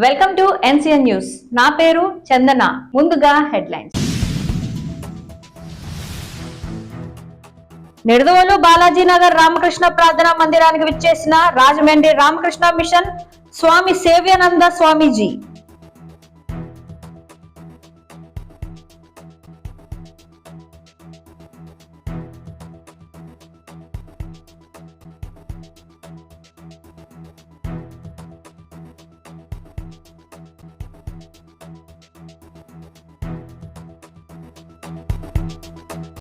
Welcome to NCN news. నా పేరు చందన. ముందుగా హెడ్లైన్స్. నిడదవోలు బాలాజీనగర్ రామకృష్ణ ప్రార్థనా మందిరానికి విచ్చేసిన రాజమండ్రి రామకృష్ణ మిషన్ స్వామి సేవ్యానంద స్వామీజీ.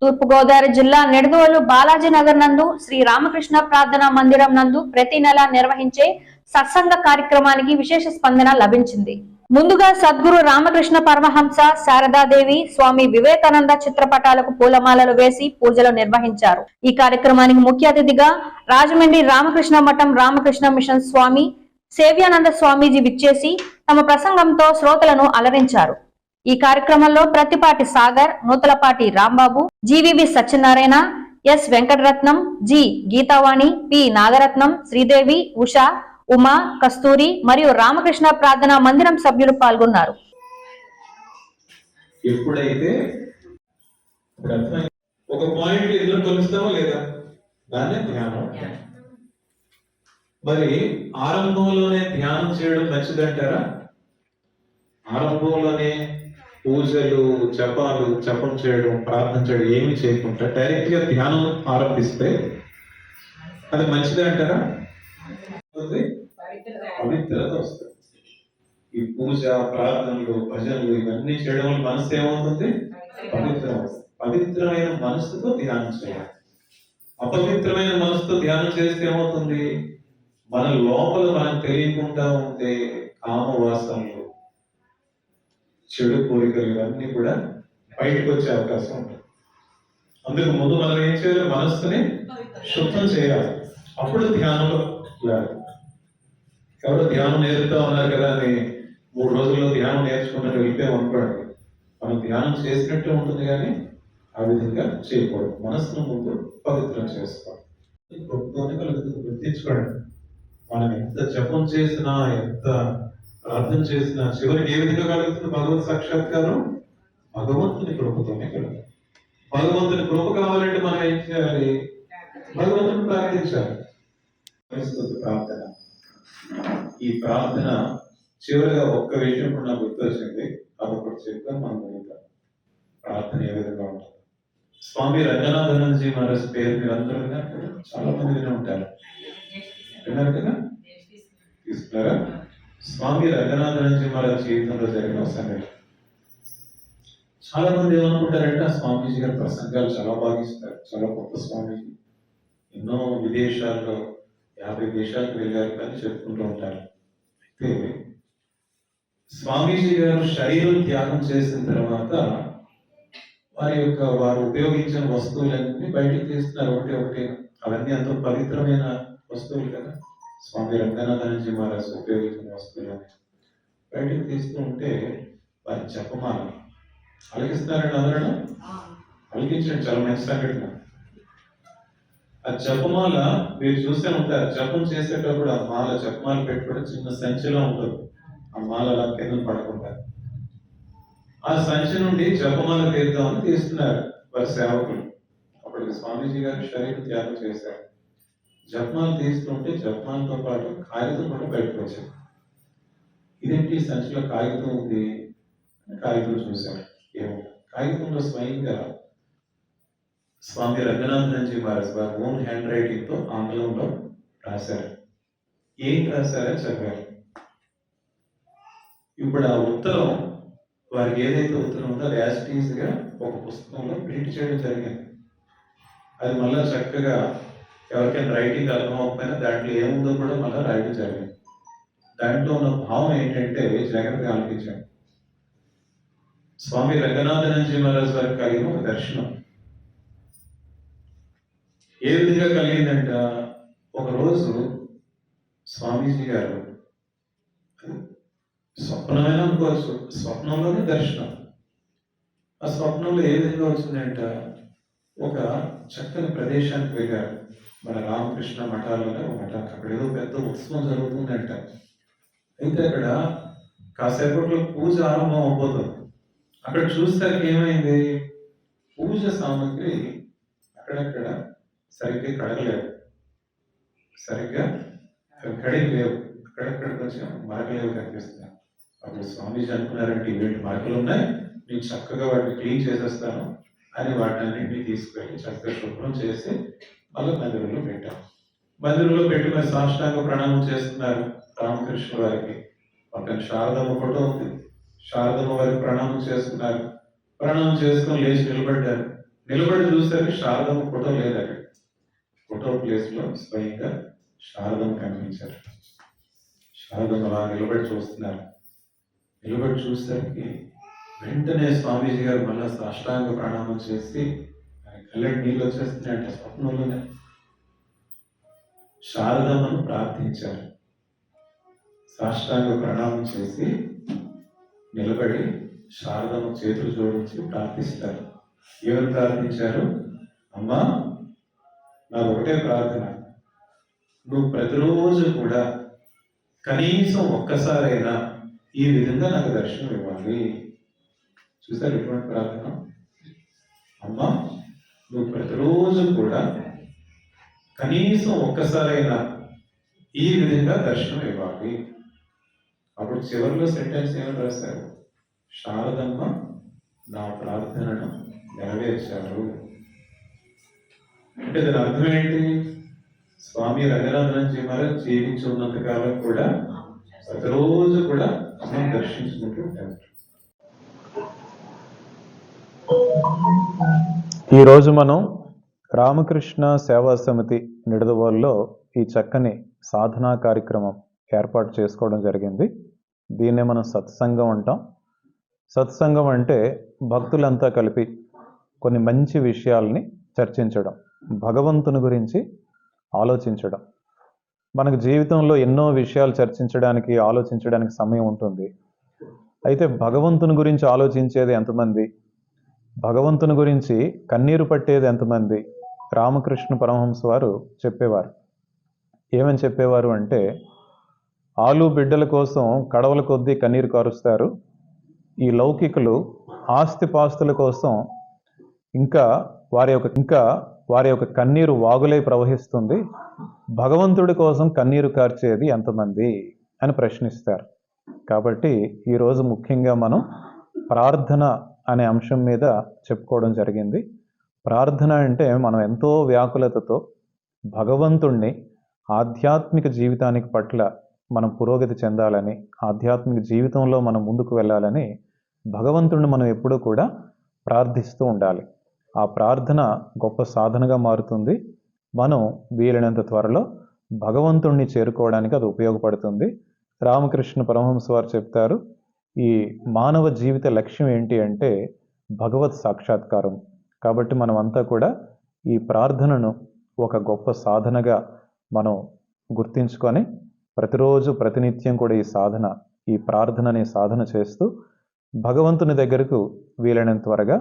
తూర్పుగోదావరి జిల్లా నిడదవోలు బాలాజీనగర్ నందు శ్రీ రామకృష్ణ ప్రార్థనా మందిరం నందు ప్రతి నెల నిర్వహించే సత్సంగ కార్యక్రమానికి విశేష స్పందన లభించింది. ముందుగా సద్గురు రామకృష్ణ పరమహంస, శారదాదేవి, స్వామి వివేకానంద చిత్రపటాలకు పూలమాలలు వేసి పూజలు నిర్వహించారు. ఈ కార్యక్రమానికి ముఖ్య అతిథిగా రాజమండ్రి రామకృష్ణ మఠం రామకృష్ణ మిషన్ స్వామి సేవ్యానంద స్వామీజీ విచ్చేసి తమ ప్రసంగంతో శ్రోతలను అలరించారు. ఈ కార్యక్రమంలో Pratipati Sagar, Nuthalapati Rambabu, G V V Satyanarayana, S Venkataratnam, G Geethavani, P Nagaratnam, Sridevi, Usha, Uma, Kasturi మరియు రామకృష్ణ ప్రార్థనా మందిరం సభ్యులు పాల్గొన్నారు. ఎప్పుడైతే ఒక పాయింట్ ఎదురు కొలుస్తామో లేదా దాన్నే ధ్యానం. మరి ఆరంభంలోనే ధ్యానం చేయడం మంచిదంటారా? ఆరంభంలోనే పూజలు, జపం చేయడం, ప్రార్థన చేయడం ఏమి చేయకుండా డైరెక్ట్ గా ధ్యానం ఆరంభిస్తే అది మంచిదే అంటారా? పవిత్రత వస్తుంది. ఈ పూజ, ప్రార్థనలు, భజనలు ఇవన్నీ చేయడం వల్ల మనసు ఏమవుతుంది? పవిత్రం. పవిత్రమైన మనసుతో ధ్యానం చేయాలి. అపవిత్రమైన మనసుతో ధ్యానం చేస్తే ఏమవుతుంది? మన లోపల మనకు తెలియకుండా ఉండే కామవాసనలు, చెడు కోరికలు ఇవన్నీ కూడా బయటకు వచ్చే అవకాశం ఉంటుంది. అందుకు ముందు మనం ఏం చేయాలి? మనస్సుని శుద్ధం చేయాలి. అప్పుడు ధ్యానంలో వెళ్ళాలి. ఎవరు ధ్యానం నేర్పుతా ఉన్నారు కదా అని 3 రోజుల్లో ధ్యానం నేర్చుకుంటే వెళ్ళిపోయామనుకోండి, మనం ధ్యానం చేసినట్టు ఉంటుంది కానీ ఆ విధంగా చేయకూడదు. మనస్సును ముందు పవిత్రం చేసుకోవాలి. కృతజ్ఞత కలుగుతుంది. గుర్తించుకోండి, మనం ఎంత జపం చేసినా, ఎంత ప్రార్థన చేసిన చివరికి ఏ విధంగా కలుగుతుంది? భగవత్ సాక్షాత్కారం భగవంతుని కృపతోనే కలుగుతుంది. భగవంతుని కృప కావాలంటే మనం ఏం చేయాలి? భగవంతుని ప్రార్థించాలి. ప్రార్థన. ఈ ప్రార్థన చివరిగా ఒక్క విషయం కూడా నాకు గుర్తొచ్చింది. అదొకటి చెప్తాను, మనం వెళ్తాం. ప్రార్థన ఏ విధంగా ఉంటుంది? స్వామి రంగనాథానందజీ మహారాజ్ పేరు మీరు అందరూ విన్నారు కదా, చాలా మంది విని ఉంటారు. విన్నారు కదా? తీసుకున్నారా? స్వామి రంగనాథానందజీ మహారాజ్ జీవితంలో జరిగిన సంఘటన. చాలా మంది ఏమనుకుంటారంటే ఆ స్వామీజీ గారి ప్రసంగాలు చాలా బాగా ఇస్తారు, చాలా గొప్ప స్వామీజీ, ఎన్నో విదేశాల్లో 50 దేశాలకు వెళ్ళారు అని చెప్పుకుంటూ ఉంటారు. అయితే స్వామీజీ గారు శరీరం త్యాగం చేసిన తర్వాత వారు ఉపయోగించిన వస్తువులన్నీ బయటకు తీస్తున్నారు ఒకటి ఒకటి. అవన్నీ ఎంతో పవిత్రమైన వస్తువులు కదా. స్వామి రంగనాథానందజీ మహారాజ్ ఉపయోగించిన వస్తువులు బయటకు తీస్తూ ఉంటే వారి జపమాల అలిగిస్తున్నారండి. అందరూ అలిగించండి, చాలా మంచి సంఘటన. ఆ జపమాల మీరు చూస్తే ఉంటారు, జపం చేసేటప్పుడు ఆ మాల, జపమాల పెట్టుకోవడం చిన్న సంచిలో ఉంటుంది. ఆ మాల అలా కింద పడకుండా ఆ సంచి నుండి జపమాల తీద్దామని తీస్తున్నారు వారి సేవకులు. అప్పటికి స్వామీజీ గారు శరీరం త్యాగం చేశారు. జపమాల తీస్తుంటే జపమాలతో పాటు కాగితం కూడా బయటకు వచ్చింది. ఇదేంటి సంచిలో కాగితం ఉంది? కాగితం చూశారు. ఏమో కాగితంలో స్వయంగా స్వామి రంగనాథానందజీ మహారాజ్ వారి ఓన్ హ్యాండ్ రైటింగ్ తో ఆంగ్లంలో రాశారు. ఏం రాశారని చదివారు. ఇప్పుడు ఆ ఉత్తరం, వారికి ఏదైతే ఉత్తరం ఉందో అది యాజ్ ఇట్ ఈజ్ గా ఒక పుస్తకంలో ప్రింట్ చేయడం జరిగింది. అది మళ్ళా చక్కగా ఎవరికైనా రైటింగ్ అర్థం అవ్వకపోయినా దాంట్లో ఏముందో కూడా మళ్ళీ రాయడం జరిగింది. దాంట్లో ఉన్న భావం ఏంటంటే జాగ్రత్తగా ఆలోచించాను. స్వామి రంగనాథానందజీ మహారాజ్ వారికి కలిగిన ఒక దర్శనం ఏ విధంగా కలిగిందంట? ఒకరోజు స్వామీజీ గారు స్వప్నమైనా అనుకోవచ్చు, స్వప్నంలోనే దర్శనం. ఆ స్వప్నంలో ఏ విధంగా వచ్చిందంట? ఒక చక్కని ప్రదేశానికి వెళ్ళారు. మన రామకృష్ణ మఠాల్లోనే ఒక మఠం, అక్కడ ఏదో పెద్ద ఉత్సవం జరుగుతుందంట. అయితే అక్కడ కాసేపట్లో పూజ ఆరంభం అవబోతుంది. అక్కడ చూస్తే ఏమైంది, పూజ సామాగ్రి అక్కడక్కడ సరిగ్గా కడగలేవు, సరిగ్గా కడిగి లేవు, అక్కడక్కడ కొంచెం మరకలేవు కనిపిస్తున్నాయి. అప్పుడు స్వామీజీ అనుకున్నారంటే ఇవేంటి మరకలు ఉన్నాయి, నేను చక్కగా వాటిని క్లీన్ చేసేస్తాను అని వాటిని తీసుకెళ్ళి చక్కగా శుభ్రం చేసి మళ్ళీ మందిరంలో పెట్టాం. మందిరంలో పెట్టి మరి సాష్టాంగ ప్రణామం చేస్తున్నారు రామకృష్ణ వారికి. పక్కన శారదమ్మ ఫోటో ఉంది, శారదమ్మ వారికి ప్రణామం చేస్తున్నారు. ప్రణామం చేసుకొని లేచి నిలబడ్డారు. నిలబడి చూస్తే శారదమ్మ ఫోటో లేదు అక్కడ. ఫోటో ప్లేస్ లో స్వయంగా శారదమ్మ కనిపించారు. శారదమ్మ అలా నిలబడి చూస్తున్నారు. నిలబడి చూసేసరికి వెంటనే స్వామీజీ గారు మళ్ళా సాష్టాంగ ప్రణామం చేసి కళ్ళకి నీళ్ళు వచ్చేస్తున్నాయంట. స్వప్నంలోనే శారదమ్మను ప్రార్థించారు. సాష్టాంగ ప్రణామం చేసి నిలబడి శారదమ్మ చేతులు జోడించి ప్రార్థిస్తారు. ఎవరు ప్రార్థించారు? అమ్మా, నాకు ఒకటే ప్రార్థన, నువ్వు ప్రతిరోజు కూడా కనీసం ఒక్కసారైనా ఈ విధంగా నాకు దర్శనం ఇవ్వాలి. చూసారు ఎటువంటి ప్రార్థన? అమ్మా, నువ్వు ప్రతిరోజు కూడా కనీసం ఒక్కసారైనా ఈ విధంగా దర్శనం ఇవ్వాలి. అప్పుడు చివరిలో సెంటెన్స్ ఏమని రాశారు? శారదమ్మ నా ప్రార్థనను నెరవేర్చారు. అంటే దాని అర్థం ఏంటి? స్వామి రంగనాథనంజీ మహారాజ్ జీవించి ఉన్నంత కాలం కూడా ప్రతిరోజు కూడా మనం దర్శించుకుంటూ ఉంటారు. ఈరోజు మనం రామకృష్ణ సేవా సమితి నిడదవోలులో ఈ చక్కని సాధనా కార్యక్రమం ఏర్పాటు చేసుకోవడం జరిగింది. దీన్నే మనం సత్సంగం అంటాం. సత్సంగం అంటే భక్తులంతా కలిపి కొన్ని మంచి విషయాల్ని చర్చించడం, భగవంతుని గురించి ఆలోచించడం. మనకు జీవితంలో ఎన్నో విషయాలు చర్చించడానికి, ఆలోచించడానికి సమయం ఉంటుంది. అయితే భగవంతుని గురించి ఆలోచించేది ఎంతమంది? భగవంతుని గురించి కన్నీరు పట్టేది ఎంతమంది? రామకృష్ణ పరమహంస వారు చెప్పేవారు. ఏమని చెప్పేవారు అంటే, ఆలు బిడ్డల కోసం కడవల కొద్దీ కన్నీరు కారుస్తారు. ఈ లౌకికులు ఆస్తిపాస్తుల కోసం ఇంకా వారి యొక్క కన్నీరు వాగులై ప్రవహిస్తుంది. భగవంతుడి కోసం కన్నీరు కార్చేది ఎంతమంది అని ప్రశ్నిస్తారు. కాబట్టి ఈరోజు ముఖ్యంగా మనం ప్రార్థన అనే అంశం మీద చెప్పుకోవడం జరిగింది. ప్రార్థన అంటే మనం ఎంతో వ్యాకులతతో భగవంతుణ్ణి ఆధ్యాత్మిక జీవితానికి పట్ల మనం పురోగతి చెందాలని, ఆధ్యాత్మిక జీవితంలో మనం ముందుకు వెళ్ళాలని భగవంతుణ్ణి మనం ఎప్పుడూ కూడా ప్రార్థిస్తూ ఉండాలి. ఆ ప్రార్థన గొప్ప సాధనగా మారుతుంది. మనం వీలైనంత త్వరలో భగవంతుణ్ణి చేరుకోవడానికి అది ఉపయోగపడుతుంది. రామకృష్ణ పరమహంస వారు చెప్తారు, ఈ మానవ జీవిత లక్ష్యం ఏంటి అంటే భగవత్ సాక్షాత్కారం. కాబట్టి మనం అంతా కూడా ఈ ప్రార్థనను ఒక గొప్ప సాధనగా మనం గుర్తించుకొని ప్రతిరోజు ప్రతినిత్యం కూడా ఈ ప్రార్థనని సాధన చేస్తూ భగవంతుని దగ్గరకు వీలైనంత త్వరగా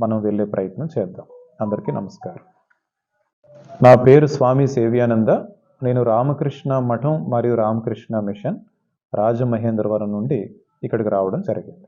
మనం వెళ్ళే ప్రయత్నం చేద్దాం. అందరికీ నమస్కారం. నా పేరు స్వామి సేవ్యానంద. నేను రామకృష్ణ మఠం మరియు రామకృష్ణ మిషన్ రాజమహేంద్రవరం నుండి ఇక్కడికి రావడం జరిగింది.